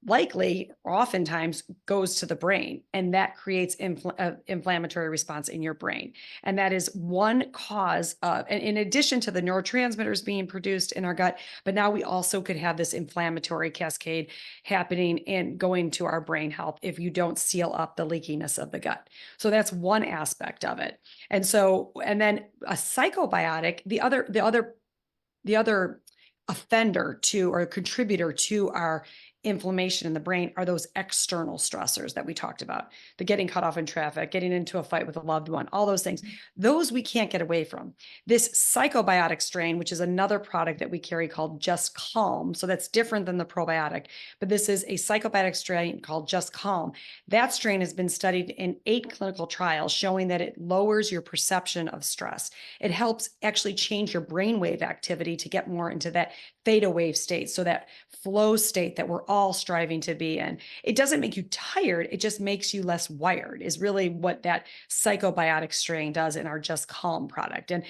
likely oftentimes goes to the brain, and that creates inflammatory response in your brain. And that is one cause of, and in addition to the neurotransmitters being produced in our gut, but now we also could have this inflammatory cascade happening and going to our brain health if you don't seal up the leakiness of the gut. So that's one aspect of it. And then a psychobiotic, the other offender to or contributor to our inflammation in the brain are those external stressors that we talked about, the getting cut off in traffic, getting into a fight with a loved one, all those things. Those we can't get away from. This psychobiotic strain, which is another product that we carry called Just Calm. So that's different than the probiotic, but this is a psychobiotic strain called Just Calm. That strain has been studied in 8 clinical trials showing that it lowers your perception of stress. It helps actually change your brainwave activity to get more into that theta wave state. So that flow state that we're all striving to be in. It doesn't make you tired. It just makes you less wired is really what that psychobiotic strain does in our Just Calm product. And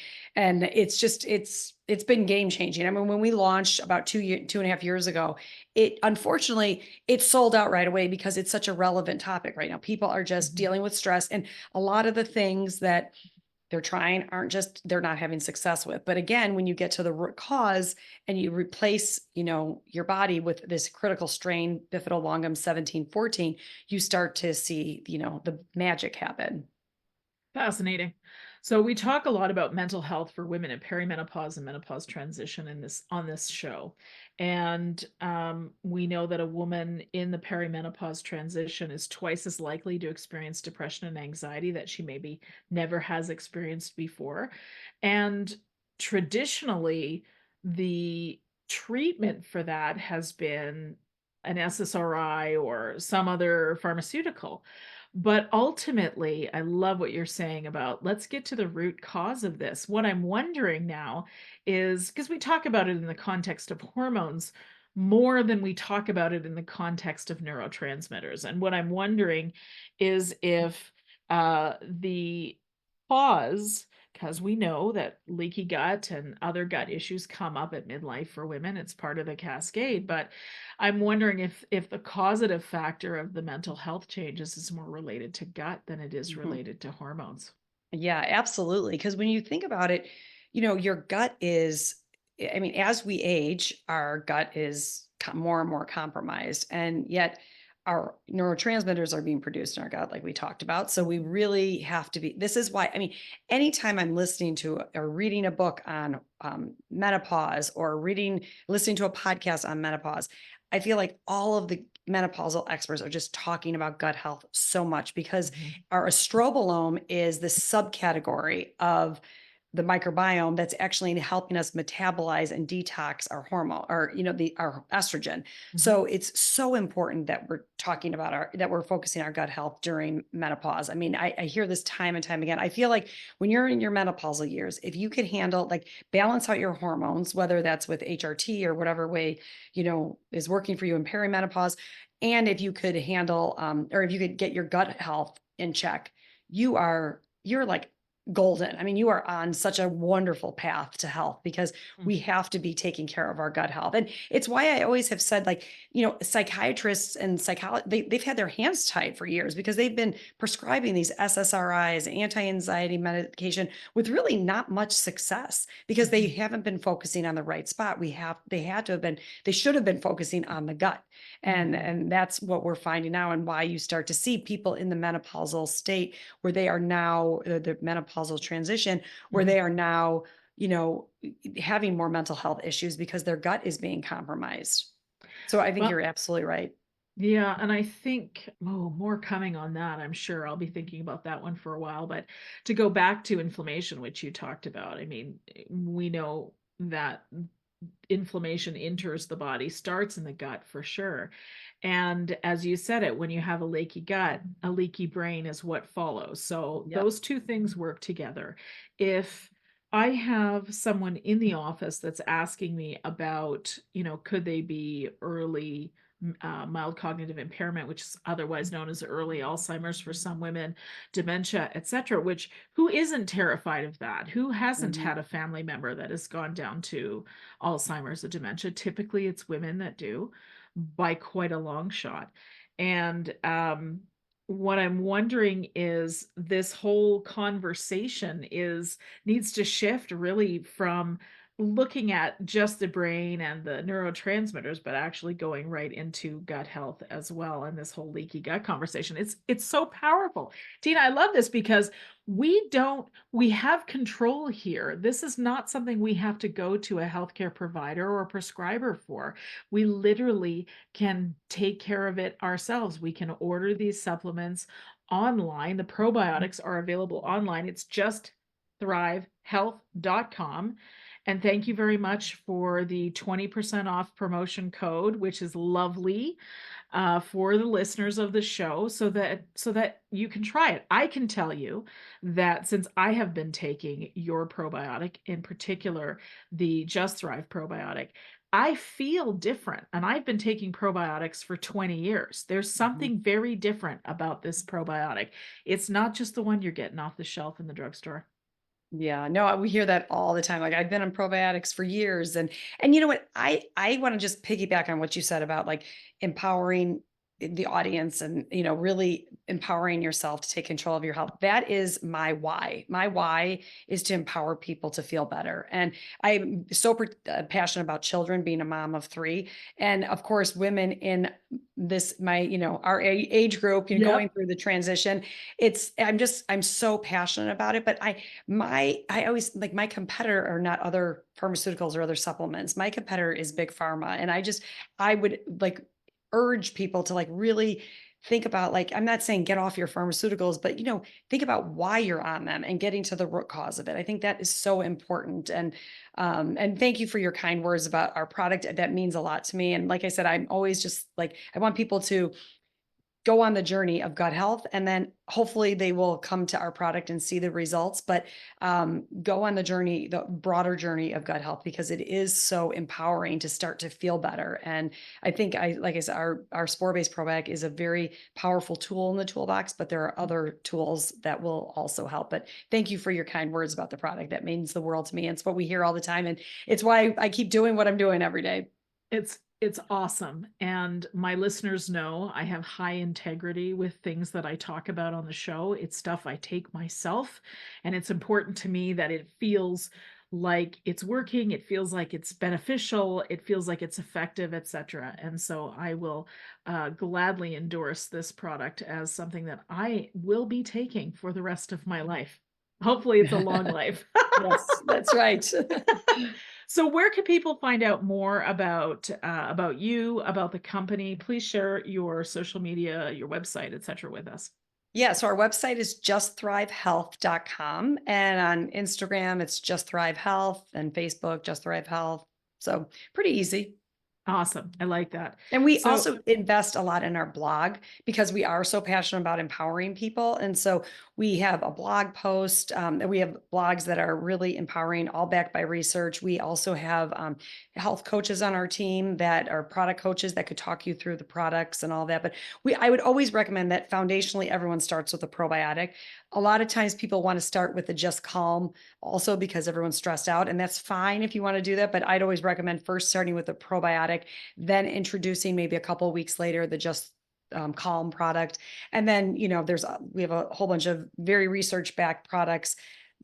it's been game changing. I mean, when we launched about 2.5 years ago, it unfortunately it sold out right away because it's such a relevant topic right now. People are just dealing with stress, and a lot of the things that they're trying they're not having success with. But again, when you get to the root cause and you replace, your body with this critical strain, bifidolongum 1714, you start to see, the magic happen. Fascinating. So we talk a lot about mental health for women in perimenopause and menopause transition on this show, and we know that a woman in the perimenopause transition is twice as likely to experience depression and anxiety that she maybe never has experienced before, and traditionally, the treatment for that has been an SSRI or some other pharmaceutical. But ultimately, I love what you're saying about let's get to the root cause of this. What I'm wondering now is because we talk about it in the context of hormones more than we talk about it in the context of neurotransmitters. And what I'm wondering is if the cause, because we know that leaky gut and other gut issues come up at midlife for women, it's part of the cascade. But I'm wondering if the causative factor of the mental health changes is more related to gut than it is Mhm. related to hormones. Yeah, absolutely. Because when you think about it, your gut is, I mean, as we age, our gut is more and more compromised. And yet our neurotransmitters are being produced in our gut, like we talked about. So we really have to be, this is why, I mean, anytime I'm listening to or reading a book on menopause or listening to a podcast on menopause, I feel like all of the menopausal experts are just talking about gut health so much because Mhm. our estrobolome is the subcategory of the microbiome that's actually helping us metabolize and detox our hormone or our estrogen. Mhm. So it's so important that we're talking about that we're focusing our gut health during menopause. I mean, I hear this time and time again. I feel like when you're in your menopausal years, if you could handle like balance out your hormones, whether that's with HRT or whatever way is working for you in perimenopause, and if you could handle or if you could get your gut health in check, you're like golden. I mean, you are on such a wonderful path to health because we have to be taking care of our gut health. And it's why I always have said, like, psychiatrists and they've had their hands tied for years because they've been prescribing these SSRIs, anti-anxiety medication with really not much success because they Mhm. haven't been focusing on the right spot. They should have been focusing on the gut. And Mhm. and that's what we're finding now and why you start to see people in the menopausal state where they are now the menopausal transition where Mhm. they are now you know having more mental health issues because their gut is being compromised. So I think Well, you're absolutely right. yeah, and I think, oh, more coming on that. I'm sure I'll be thinking about that one for a while. But to go back to inflammation, which you talked about, I mean, we know that inflammation enters the body, starts in the gut for sure. And as you said it, when you have a leaky gut, a leaky brain is what follows. So Yep. those two things work together. If I have someone in the office that's asking me about, could they be early mild cognitive impairment, which is otherwise known as early Alzheimer's for some women, dementia, etc., which who isn't terrified of that? Who hasn't Mhm. had a family member that has gone down to Alzheimer's or dementia? Typically, it's women that do by quite a long shot. And what I'm wondering is this whole conversation is needs to shift really from looking at just the brain and the neurotransmitters, but actually going right into gut health as well, and this whole leaky gut conversation. It's so powerful. Tina, I love this because we have control here. This is not something we have to go to a healthcare provider or prescriber for. We literally can take care of it ourselves. We can order these supplements online. The probiotics are available online. It's just thrivehealth.com. And thank you very much for the 20% off promotion code, which is lovely, for the listeners of the show, so that you can try it. I can tell you that since I have been taking your probiotic, in particular the Just Thrive probiotic, I feel different. And I've been taking probiotics for 20 years. There's Mhm. something very different about this probiotic. It's not just the one you're getting off the shelf in the drugstore. Yeah, no, we hear that all the time. Like I've been on probiotics for years, and you know what? I want to just piggyback on what you said about like empowering the audience and really empowering yourself to take control of your health. That is my why. My why is to empower people to feel better. And I'm so passionate about children, being a mom of three, and of course women in this my our age group, going Yep. through the transition. I'm so passionate about it, but I always like my competitor are not other pharmaceuticals or other supplements. My competitor is Big Pharma. And I would like urge people to like really think about, like, I'm not saying get off your pharmaceuticals, but think about why you're on them and getting to the root cause of it. I think that is so important. And thank you for your kind words about our product. That means a lot to me. And like I said, I'm always just like I want people to go on the journey of gut health, and then hopefully they will come to our product and see the results, but go on the journey, the broader journey of gut health, because it is so empowering to start to feel better. And I think like I said, our spore-based probiotic is a very powerful tool in the toolbox, but there are other tools that will also help. But thank you for your kind words about the product. That means the world to me. It's what we hear all the time, and it's why I keep doing what I'm doing every day. It's awesome. And my listeners know I have high integrity with things that I talk about on the show. It's stuff I take myself, and it's important to me that it feels like it's working, it feels like it's beneficial, it feels like it's effective, etc. And so I will gladly endorse this product as something that I will be taking for the rest of my life. Hopefully, it's a long life. Yes, that's right. So where can people find out more about you, about the company? Please share your social media, your website, etc. with us. Yeah, so our website is justthrivehealth.com. And on Instagram, it's Just Thrive Health, and Facebook, Just Thrive Health. So pretty easy. Awesome. I like that. And we So also invest a lot in our blog because we are so passionate about empowering people. And so we have a blog post, and we have blogs that are really empowering, all backed by research. We also have health coaches on our team that are product coaches that could talk you through the products and all that. But I would always recommend that foundationally everyone starts with a probiotic. A lot of times people want to start with the Just Calm also because everyone's stressed out. And that's fine if you want to do that. But I'd always recommend first starting with a probiotic, then introducing maybe a couple of weeks later the Just Calm product. And then, we have a whole bunch of very research backed products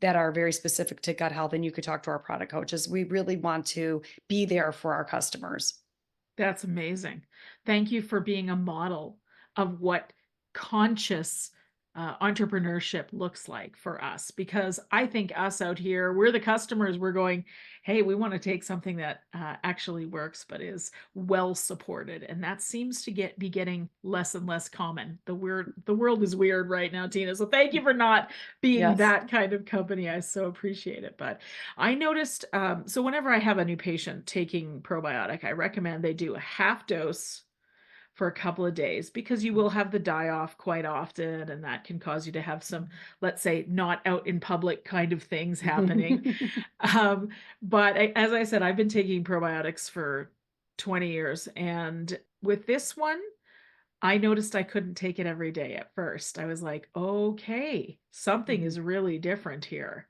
that are very specific to gut health. And you could talk to our product coaches. We really want to be there for our customers. that's amazing. Thank you for being a model of what conscious entrepreneurship looks like for us, because I think us out here, we're the customers. We're going, hey, we want to take something that actually works but is well supported, and that seems to be getting less and less common. The world is weird right now, Tina. So thank you for not being Yes. that kind of company. I so appreciate it. But I noticed, so whenever I have a new patient taking probiotic, I recommend they do a half dose for a couple of days, because you will have the die off quite often, and that can cause you to have some, let's say, not out in public kind of things happening. But as I said, I've been taking probiotics for 20 years, and with this one, I noticed I couldn't take it every day at first. I was like, okay, something Mhm. is really different here.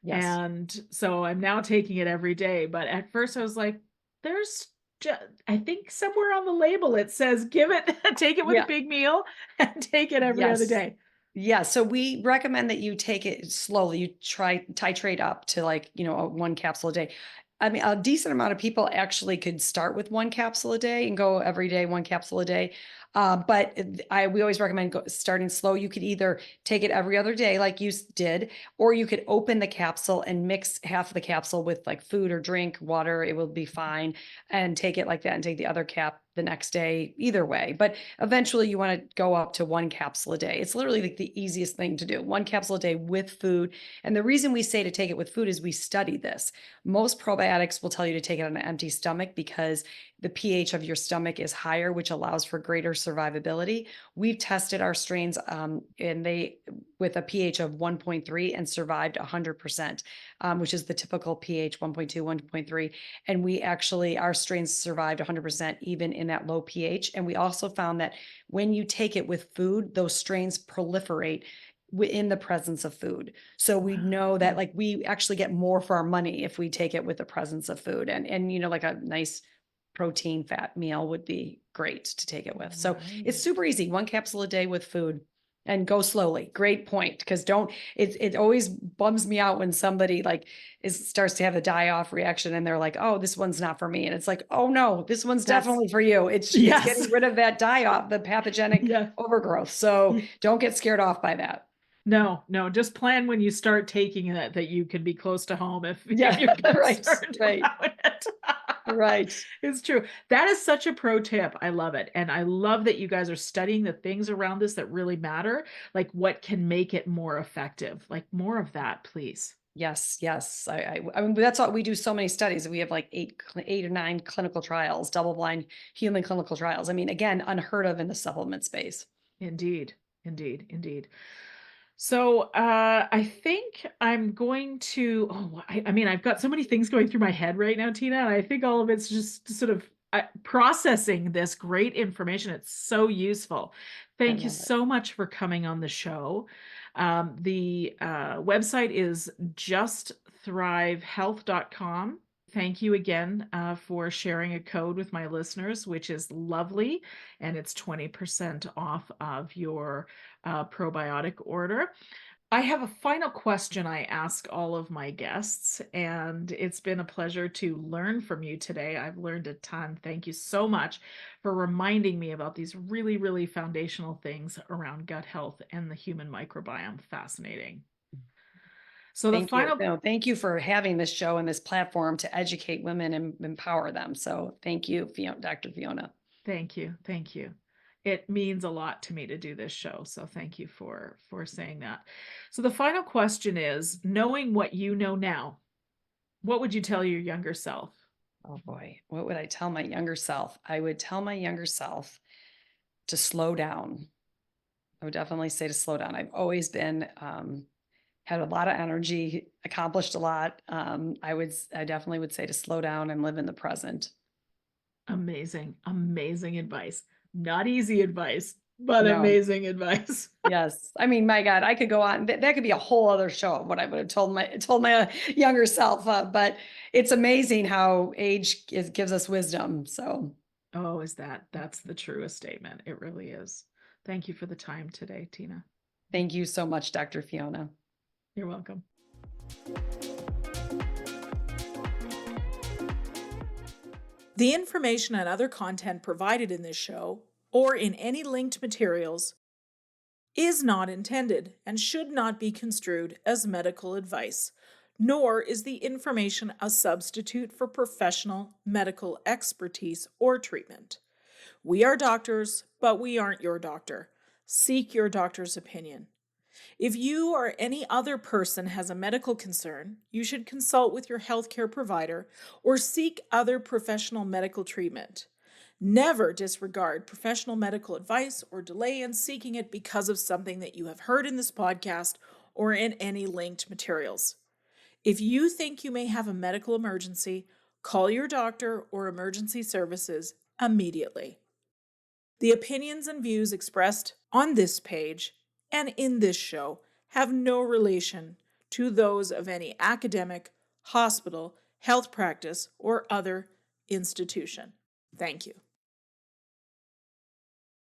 Yes. And so I'm now taking it every day. But at first I was like, there's just, I think somewhere on the label it says, give it, take it with a Yeah. big meal and take it every other Yes. day. Yeah, so we recommend that you take it slowly. You try titrate up to like, a one capsule a day. I mean, a decent amount of people actually could start with one capsule a day and go every day, one capsule a day. We always recommend starting slow. You could either take it every other day, like you did, or you could open the capsule and mix half of the capsule with like food or drink, water. It will be fine, and take it like that, and take the other cap the next day. Either way, but eventually you want to go up to one capsule a day. It's literally like the easiest thing to do. One capsule a day with food. And the reason we say to take it with food is we study this. Most probiotics will tell you to take it on an empty stomach because the pH of your stomach is higher, which allows for greater survivability. We've tested our strains and they with a pH of 1.3 and survived 100%, which is the typical pH 1.2, 1.3. And we actually, our strains survived 100% even in that low pH. And we also found that when you take it with food, those strains proliferate in the presence of food. So we know that like we actually get more for our money if we take it with the presence of food, and like a nice protein fat meal would be great to take it with. So it's super easy. One capsule a day with food, and go slowly. Great point. Because it always bums me out when somebody like starts to have a die-off reaction and they're like, oh, this one's not for me. And it's like, oh no, this one's definitely for you. It's getting rid of that die-off, the pathogenic overgrowth. So don't get scared off by that. No, just plan when you start taking it that you can be close to home if you're concerned about it. Right. It's true. That is such a pro tip. I love it. And I love that you guys are studying the things around this that really matter, like what can make it more effective. Like more of that, please. Yes. I mean, that's what we do. So many studies. We have like 8 or 9 clinical trials, double-blind human clinical trials. I mean, again, unheard of in the supplement space. Indeed. So I think I'm going to, I mean, I've got so many things going through my head right now, Tina, and I think all of it's just sort of processing this great information. It's so useful. Thank you so much for coming on the show. The website is justthrivehealth.com. Thank you again for sharing a code with my listeners, which is lovely, and it's 20% off of your probiotic order. I have a final question I ask all of my guests, and it's been a pleasure to learn from you today. I've learned a ton. Thank you so much for reminding me about these really, really foundational things around gut health and the human microbiome. Fascinating. So thank you for having this show and this platform to educate women and empower them. So thank you, Dr. Fiona. Thank you. It means a lot to me to do this show. So thank you for saying that. So the final question is, knowing what you know now, what would you tell your younger self? Oh boy, what would I tell my younger self? I would tell my younger self to slow down. I would definitely say to slow down. I've always been, had a lot of energy, accomplished a lot. I definitely would say to slow down and live in the present. Amazing advice. Not easy advice, but amazing advice. Yes. I mean, my God, I could go on. That could be a whole other show of what I would have told my younger self. But it's amazing how age gives us wisdom. So. Oh, that's the truest statement. It really is. Thank you for the time today, Tina. Thank you so much, Dr. Fiona. You're welcome. The information and other content provided in this show, or in any linked materials, is not intended and should not be construed as medical advice, nor is the information a substitute for professional medical expertise or treatment. We are doctors, but we aren't your doctor. Seek your doctor's opinion. If you or any other person has a medical concern, you should consult with your healthcare provider or seek other professional medical treatment. Never disregard professional medical advice or delay in seeking it because of something that you have heard in this podcast or in any linked materials. If you think you may have a medical emergency, call your doctor or emergency services immediately. The opinions and views expressed on this page and in this show have no relation to those of any academic, hospital, health practice, or other institution. Thank you.